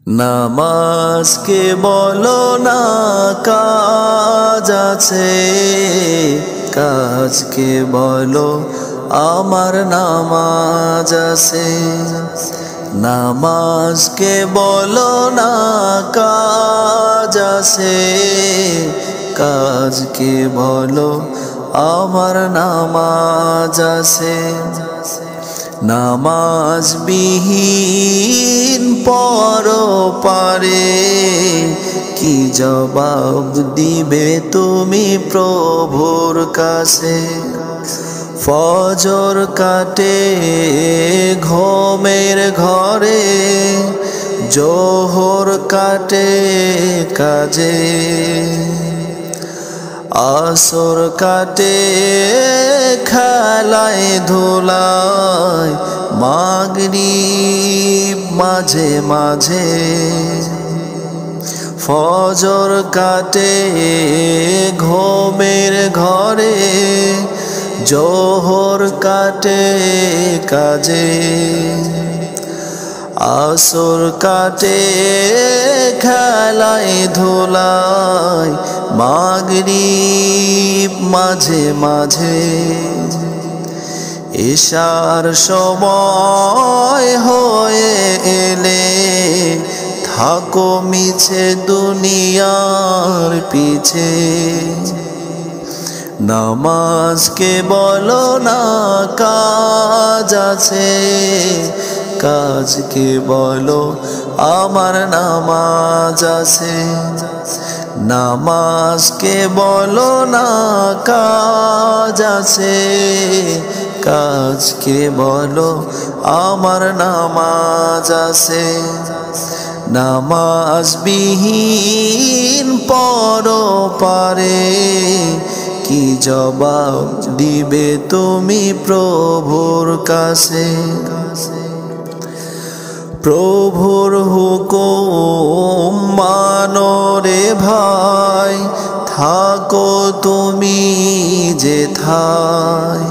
নামাজকে বলো না কাজ আছে, কাজকে বলো আমার নামাজ আছে। নামাজকে বলো না কাজ আছে, কাজকে বলো আমার নামাজ আছে। নামাজ বিহীন পরপারে কি জবাব দিবে তুমি প্রভুর কাছে। ফজর কাটে ঘুমের ঘরে, জোহর কাটে কাজে, আসর কাটে খেলায় ধুলায়, মাগরিব মাঝে মাঝে। ফজর কাটে ঘুমের ঘরে, জোহর কাটে কাজে, আসর কাটে খেলায় ধুলায়, মাগরিব মাঝে মাঝে। ইশার সময় হয়ে এলে থাকো মিছে দুনিয়ার পিছে। নামাজকে বলো না কাজ আছে, কাজকে বলো আমার নামাজ আছে। নামাজকে বলো না কাজ আছে, কাজকে বলো আমার নামাজ আছে। নামাজ বিহীন পরপারে কি জবাব দিবে তুমি প্রভুর কাছে। প্রভুর হুকুম মানো রে ভাই, থাকো তুমি যেথায়।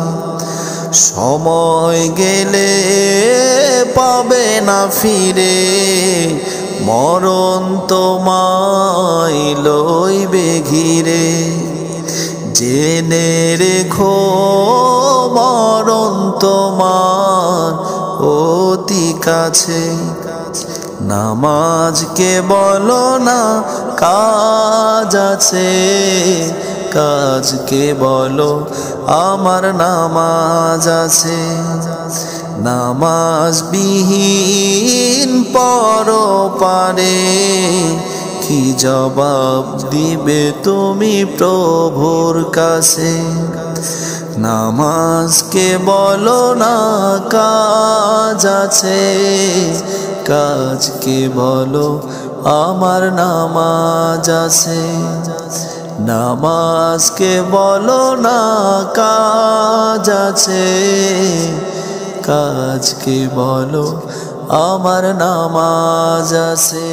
সময় গেলে পাবে না ফিরে, মরণ তোমায় লইবে ঘিরে। জেনে রেখো মরণ তোমার অতি কাছে। নামাজকে বলো না কাজ আছে, কাজকে বলো আমার নামাজ আছে। নামাজ বিহীন পরপারে কি জবাব দিবে তুমি প্রভুর কাছে। নামাজকে বলো না কাজ আছে, কাজকে বলো আমার নামাজ আছে। নামাজকে বলো না কাজ আছে, কাজকে বলো আমার নামাজ আছে।